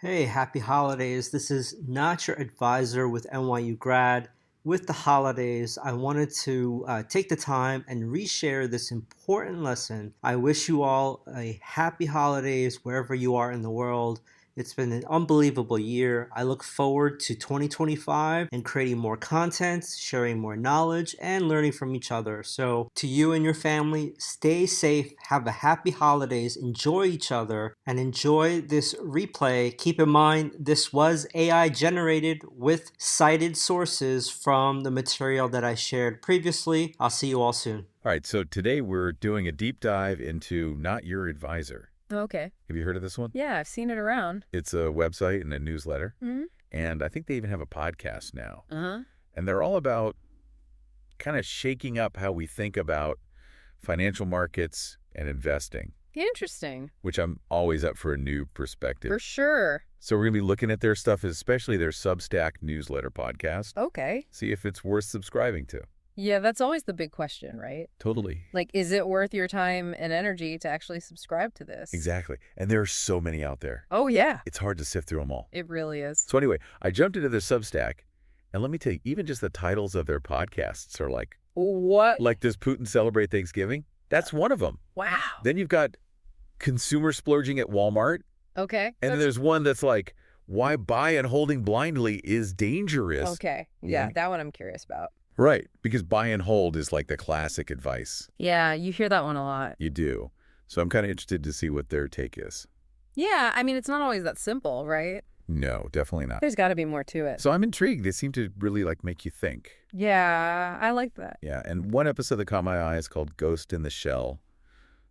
Hey, happy holidays. This is Not Your Advisor with NYUGrad. With the holidays, I wanted to take the time and reshare this important lesson. I wish you all a happy holidays wherever you are in the world. It's been an unbelievable year. I look forward to 2025 and creating more content, sharing more knowledge, and learning from each other. So, to you and your family, stay safe, have a happy holidays, enjoy each other, and enjoy this replay. Keep in mind, this was AI generated with cited sources from the material that I shared previously. I'll see you all soon. All right, so today we're doing a deep dive into Not Your Advisor. Okay. Have you heard of this one? Yeah, I've seen it around. It's a website and a newsletter, Mm-hmm. and I think they even have a podcast now. Uh-huh. And they're all about kind of shaking up how we think about financial markets and investing, Interesting. which I'm always up for a new perspective. For sure. So we're going to be looking at their stuff, especially their Substack newsletter podcast. Okay. See if it's worth subscribing to. Yeah, that's always the big question, right? Totally. Like, is it worth your time and energy to actually subscribe to this? Exactly. And there are so many out there. Oh, yeah. It's hard to sift through them all. It really is. So anyway, I jumped into their Substack, and let me tell you, even just the titles of their podcasts are like What? Does Putin celebrate Thanksgiving? That's one of them. Wow. Then you've got consumer splurging at Walmart, Okay. and then there's one that's like, why buy and holding blindly is dangerous. Okay. Yeah. Yeah, that one I'm curious about. Right, because buy and hold is like the classic advice. Yeah, you hear that one a lot. You do. So I'm kind of interested to see what their take is. Yeah, I mean, it's not always that simple, right? No, definitely not. There's got to be more to it. So I'm intrigued. They seem to really make you think. Yeah, I like that. Yeah, and one episode that caught my eye is called Ghost in the Shell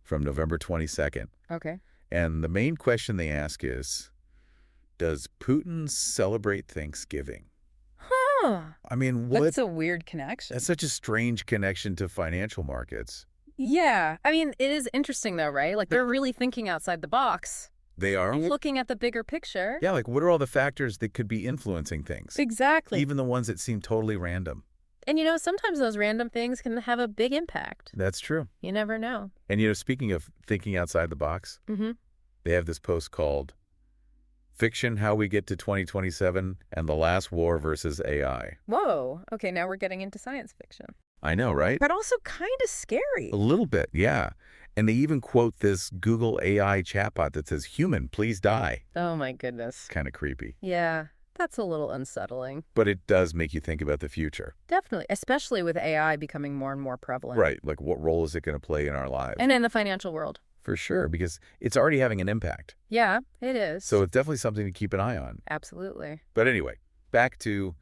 from November 22nd. Okay. And the main question they ask is, does Putin celebrate Thanksgiving? Huh. I mean, what? That's a weird connection. That's such a strange connection to financial markets. Yeah. I mean, it is interesting, though, right? Like, they're really thinking outside the box. They are? And looking at the bigger picture. Yeah, what are all the factors that could be influencing things? Exactly. Even the ones that seem totally random. And, sometimes those random things can have a big impact. That's true. You never know. And, speaking of thinking outside the box, Mm-hmm. they have this post called Fiction, How We Get to 2027 and the Last War versus AI. Whoa. Okay, now we're getting into science fiction. I know, right? But also kind of scary. A little bit, yeah. And they even quote this Google AI chatbot that says, "Human, please die." Oh, my goodness. Kind of creepy. Yeah, that's a little unsettling. But it does make you think about the future. Definitely, especially with AI becoming more and more prevalent. Right. What role is it going to play in our lives? And in the financial world. For sure, because it's already having an impact. Yeah, it is. So it's definitely something to keep an eye on. Absolutely. But anyway, back to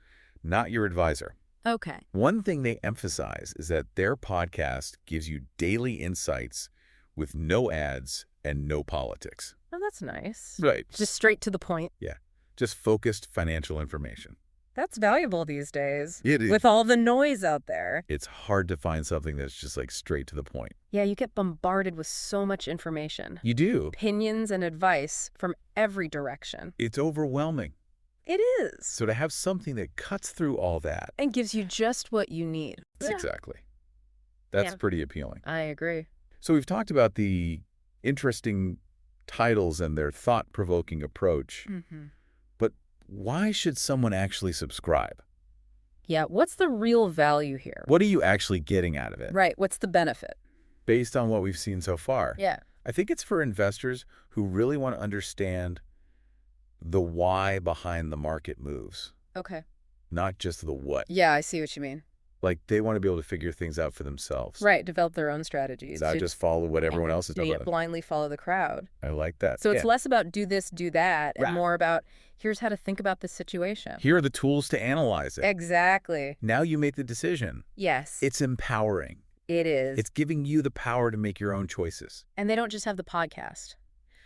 Not Your Advisor. Okay. One thing they emphasize is that their podcast gives you daily insights with no ads and no politics. Oh, that's nice. Right. Just straight to the point. Yeah. Just focused financial information. That's valuable these days. It is. With all the noise out there. It's hard to find something that's just straight to the point. Yeah, you get bombarded with so much information. You do. Opinions and advice from every direction. It's overwhelming. It is. So to have something that cuts through all that. And gives you just what you need. Exactly. That's Yeah. pretty appealing. I agree. So we've talked about the interesting titles and their thought-provoking approach. Mm-hmm. But why should someone actually subscribe? Yeah, what's the real value here? What are you actually getting out of it? Right, what's the benefit? Based on what we've seen so far. Yeah. I think it's for investors who really want to understand the why behind the market moves, Okay. not just the what. Yeah, I see what you mean. They want to be able to figure things out for themselves. Right, develop their own strategies. Not just follow what everyone else is doing. blindly follow the crowd. I like that. So it's Yeah. less about do this, do that, and Right. more about here's how to think about this situation. Here are the tools to analyze it. Exactly. Now you make the decision. Yes. It's empowering. It is. It's giving you the power to make your own choices. And they don't just have the podcast.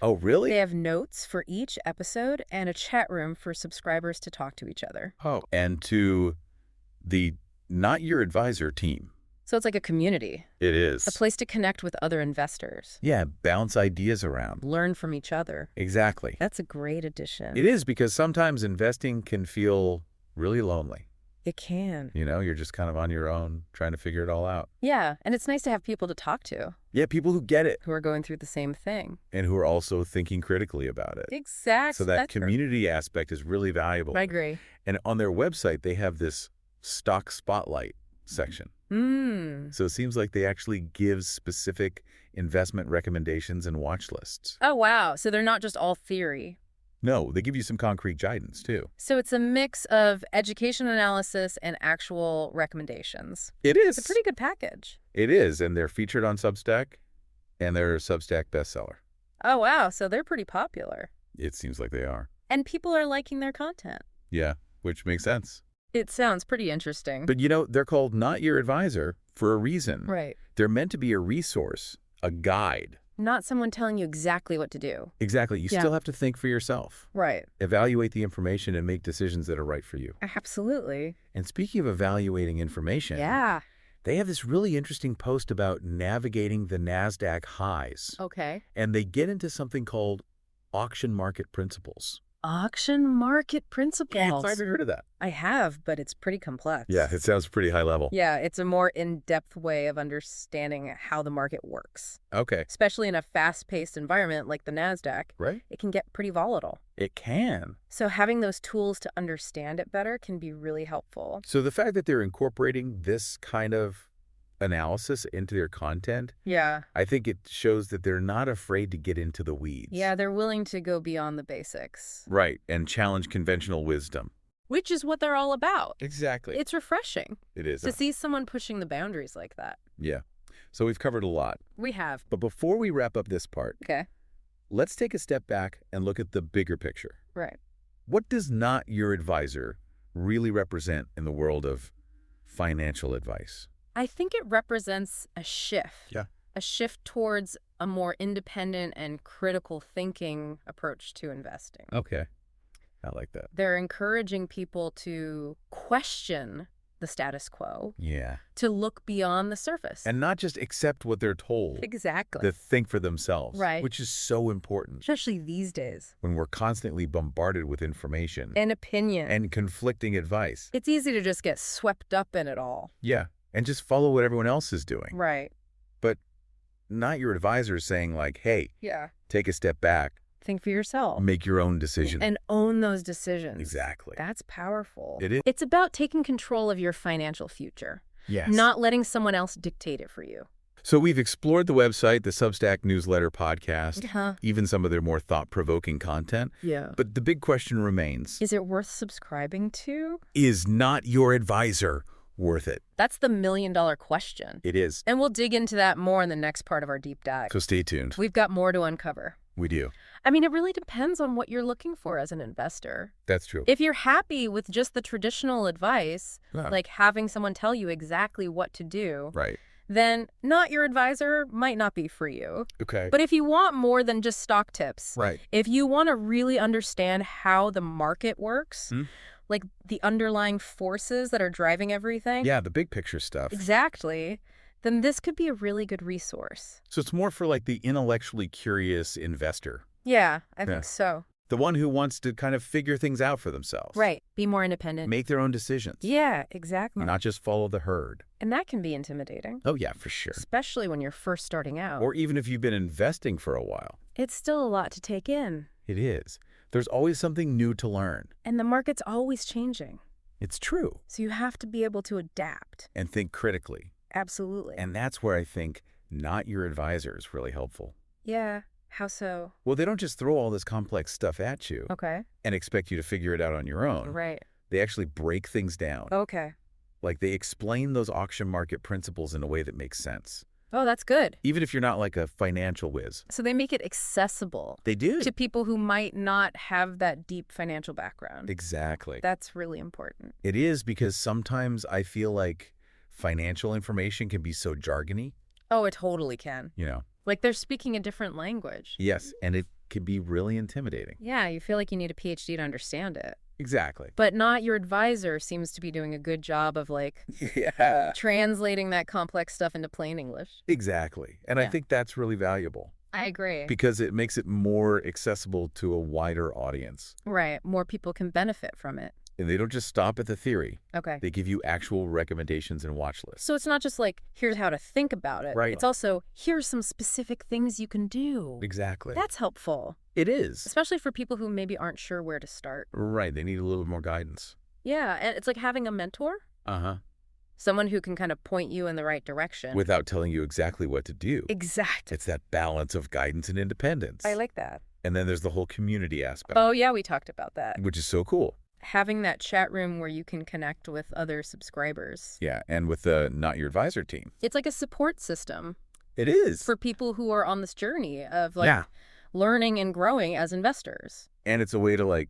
Oh, really? They have notes for each episode and a chat room for subscribers to talk to each other. Oh. And to the Not Your Advisor team. So it's like a community, It is. a place to connect with other investors, Yeah, bounce ideas around. learn from each other. Exactly. That's a great addition. It is, because sometimes investing can feel really lonely. It can. You know, you're just kind of on your own trying to figure it all out. Yeah, and it's nice to have people to talk to Yeah, people who get it who are going through the same thing. and who are also thinking critically about it. Exactly. So that community aspect is really valuable. I agree. And on their website, they have this stock spotlight section. So it seems like they actually give specific investment recommendations and watch lists. Oh, wow. So they're not just all theory. No, they give you some concrete guidance, too. So it's a mix of education analysis and actual recommendations. It is. It's a pretty good package. It is, and they're featured on Substack, and they're a Substack bestseller. Oh, wow. So they're pretty popular. It seems like they are. And people are liking their content. Yeah, which makes sense. It sounds pretty interesting. But, you know, they're called Not Your Advisor for a reason. Right. They're meant to be a resource, a guide. Not someone telling you exactly what to do. Exactly. You still have to think for yourself. Right. Evaluate the information and make decisions that are right for you. Absolutely. And speaking of evaluating information, they have this really interesting post about navigating the NASDAQ highs. Okay. And they get into something called auction market principles. Auction market principles. I haven't heard of that. I have, but it's pretty complex. Yeah, it sounds pretty high level. Yeah, it's a more in-depth way of understanding how the market works. Okay. Especially in a fast-paced environment like the NASDAQ. Right? It can get pretty volatile. It can. So having those tools to understand it better can be really helpful. So the fact that they're incorporating this kind of analysis into their content, I think it shows that they're not afraid to get into the weeds. Yeah, they're willing to go beyond the basics. Right, and challenge conventional wisdom. Which is what they're all about. Exactly. It's refreshing. It is. To see someone pushing the boundaries like that. Yeah. So we've covered a lot. We have. But before we wrap up this part, let's take a step back and look at the bigger picture. Right. What does Not Your Advisor really represent in the world of financial advice? I think it represents a shift. Yeah. A shift towards a more independent and critical thinking approach to investing. Okay. I like that. They're encouraging people to question the status quo. Yeah. To look beyond the surface. And not just accept what they're told. Exactly. To think for themselves. Right. Which is so important. Especially these days. When we're constantly bombarded with information. And opinion. And conflicting advice. It's easy to just get swept up in it all. Yeah. And just follow what everyone else is doing. Right. But Not Your Advisor is saying like, hey, take a step back. Think for yourself. Make your own decision. And own those decisions. Exactly. That's powerful. It is. It's about taking control of your financial future. Yes. Not letting someone else dictate it for you. So we've explored the website, the Substack newsletter podcast, even some of their more thought-provoking content. Yeah. But the big question remains. Is it worth subscribing to? Is Not Your Advisor worth it? That's the million-dollar question. It is. And we'll dig into that more in the next part of our deep dive. So stay tuned. We've got more to uncover. We do. I mean, it really depends on what you're looking for as an investor. That's true. If you're happy with just the traditional advice, like having someone tell you exactly what to do, then Not Your Advisor might not be for you. Okay. But if you want more than just stock tips, Right. if you want to really understand how the market works, like the underlying forces that are driving everything. Yeah, the big picture stuff. Exactly. Then this could be a really good resource. So it's more for like the intellectually curious investor. Yeah, I think so. The one who wants to kind of figure things out for themselves. Right. Be more independent. Make their own decisions. Yeah, exactly. Not just follow the herd. And that can be intimidating. Oh, yeah, for sure. Especially when you're first starting out. Or even if you've been investing for a while. It's still a lot to take in. It is. There's always something new to learn. And the market's always changing. It's true. So you have to be able to adapt. And think critically. Absolutely. And that's where I think Not Your Advisor is really helpful. Yeah. How so? Well, they don't just throw all this complex stuff at you. Okay. And expect you to figure it out on your own. Right. They actually break things down. Okay. Like they explain those auction market principles in a way that makes sense. Oh, that's good. Even if you're not like a financial whiz. So they make it accessible. They do. To people who might not have that deep financial background. Exactly. That's really important. It is, because sometimes I feel like financial information can be so jargony. Oh, it totally can. You know. Like they're speaking a different language. Yes, and it can be really intimidating. Yeah, you feel like you need a PhD to understand it. Exactly. But Not Your Advisor seems to be doing a good job of like translating that complex stuff into plain English. Exactly. And I think that's really valuable. I agree. Because it makes it more accessible to a wider audience. Right. More people can benefit from it. And they don't just stop at the theory. Okay. They give you actual recommendations and watch lists. So it's not just like, here's how to think about it. Right. It's also, here's some specific things you can do. Exactly. That's helpful. It is. Especially for people who maybe aren't sure where to start. Right. They need a little more guidance. Yeah, and it's like having a mentor. Uh-huh. Someone who can kind of point you in the right direction. Without telling you exactly what to do. Exactly. It's that balance of guidance and independence. I like that. And then there's the whole community aspect. Oh, yeah, we talked about that. Which is so cool. Having that chat room where you can connect with other subscribers. Yeah, and with the Not Your Advisor team. It's like a support system. It is. For people who are on this journey of like learning and growing as investors. And it's a way to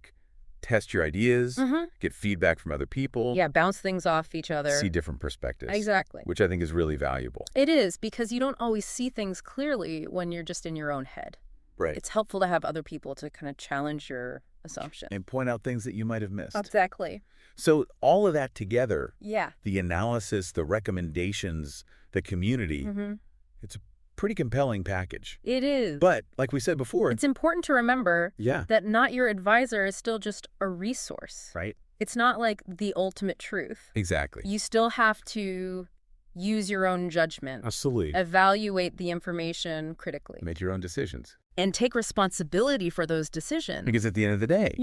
test your ideas, get feedback from other people. Yeah, bounce things off each other. See different perspectives. Exactly. Which I think is really valuable. It is, because you don't always see things clearly when you're just in your own head. Right. It's helpful to have other people to kind of challenge your assumption. And point out things that you might have missed. Exactly. So all of that together, yeah, the analysis, the recommendations, the community, it's a pretty compelling package. It is. But like we said before, it's important to remember that Not Your Advisor is still just a resource. Right. It's not like the ultimate truth. Exactly. You still have to use your own judgment. Absolutely. Evaluate the information critically. Make your own decisions. And take responsibility for those decisions. Because at the end of the day,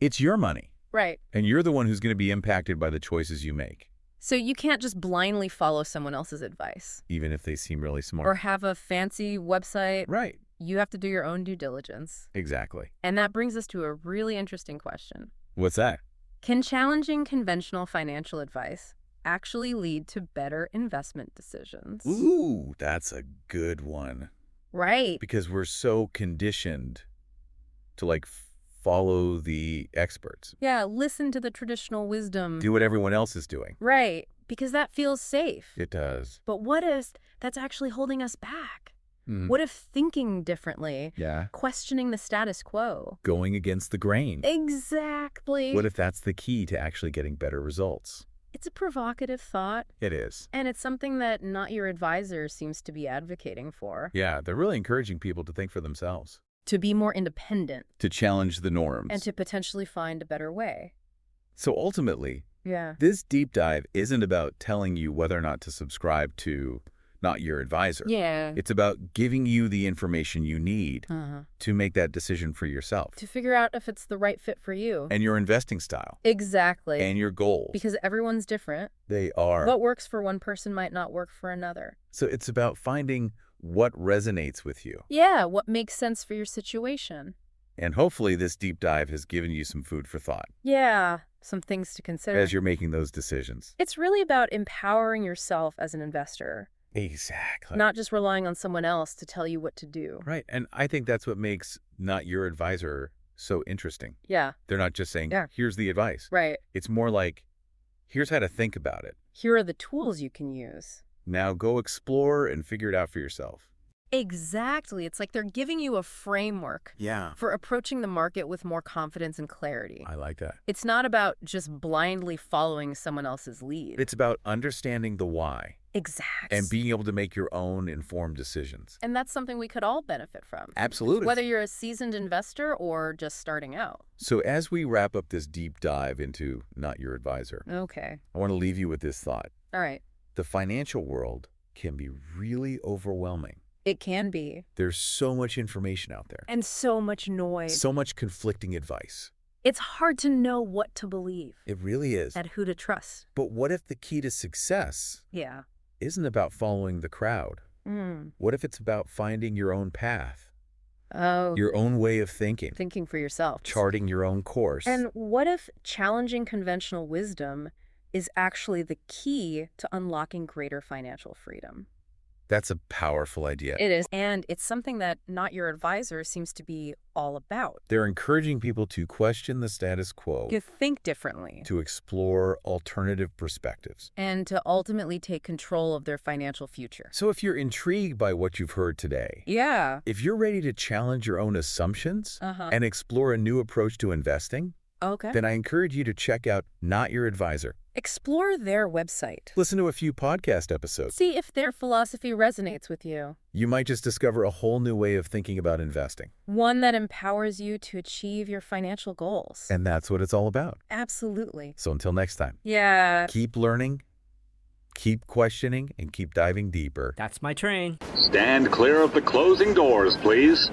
it's your money. Right. And you're the one who's going to be impacted by the choices you make. So you can't just blindly follow someone else's advice. Even if they seem really smart. Or have a fancy website. Right. You have to do your own due diligence. Exactly. And that brings us to a really interesting question. What's that? Can challenging conventional financial advice actually lead to better investment decisions? Ooh, that's a good one. Right. Because we're so conditioned to follow the experts. Yeah, listen to the traditional wisdom. Do what everyone else is doing. Right, because that feels safe. It does. But what if that's actually holding us back? What if thinking differently, questioning the status quo, going against the grain? Exactly. What if that's the key to actually getting better results? It's a provocative thought. It is. And it's something that Not Your Advisor seems to be advocating for. Yeah, they're really encouraging people to think for themselves. To be more independent. To challenge the norms. And to potentially find a better way. So ultimately, this deep dive isn't about telling you whether or not to subscribe to Not Your Advisor. Yeah. It's about giving you the information you need to make that decision for yourself. To figure out if it's the right fit for you. And your investing style. Exactly. And your goals. Because everyone's different. They are. What works for one person might not work for another. So it's about finding what resonates with you. Yeah, what makes sense for your situation. And hopefully this deep dive has given you some food for thought. Yeah, some things to consider. As you're making those decisions. It's really about empowering yourself as an investor. Exactly. Not just relying on someone else to tell you what to do. Right. And I think that's what makes Not Your Advisor so interesting. Yeah. They're not just saying, here's the advice. Right. It's more like, here's how to think about it. Here are the tools you can use. Now go explore and figure it out for yourself. Exactly. It's like they're giving you a framework for approaching the market with more confidence and clarity. I like that. It's not about just blindly following someone else's lead. It's about understanding the why. Exactly. And being able to make your own informed decisions. And that's something we could all benefit from. Absolutely. Whether you're a seasoned investor or just starting out. So as we wrap up this deep dive into Not Your Advisor, okay, I want to leave you with this thought. All right. The financial world can be really overwhelming. It can be. There's so much information out there. And so much noise. So much conflicting advice. It's hard to know what to believe. It really is. And who to trust. But what if the key to success isn't about following the crowd? What if it's about finding your own path? Oh. Your own way of thinking. Thinking for yourself. Charting your own course. And what if challenging conventional wisdom is actually the key to unlocking greater financial freedom? That's a powerful idea. It is. And it's something that Not Your Advisor seems to be all about. They're encouraging people to question the status quo. To think differently. To explore alternative perspectives. And to ultimately take control of their financial future. So if you're intrigued by what you've heard today. Yeah. If you're ready to challenge your own assumptions and explore a new approach to investing. Okay. then I encourage you to check out Not Your Advisor. Explore their website. Listen to a few podcast episodes. See if their philosophy resonates with you. You might just discover a whole new way of thinking about investing. One that empowers you to achieve your financial goals. And that's what it's all about. Absolutely. So until next time. Yeah. Keep learning, keep questioning, and keep diving deeper. That's my train. Stand clear of the closing doors, please.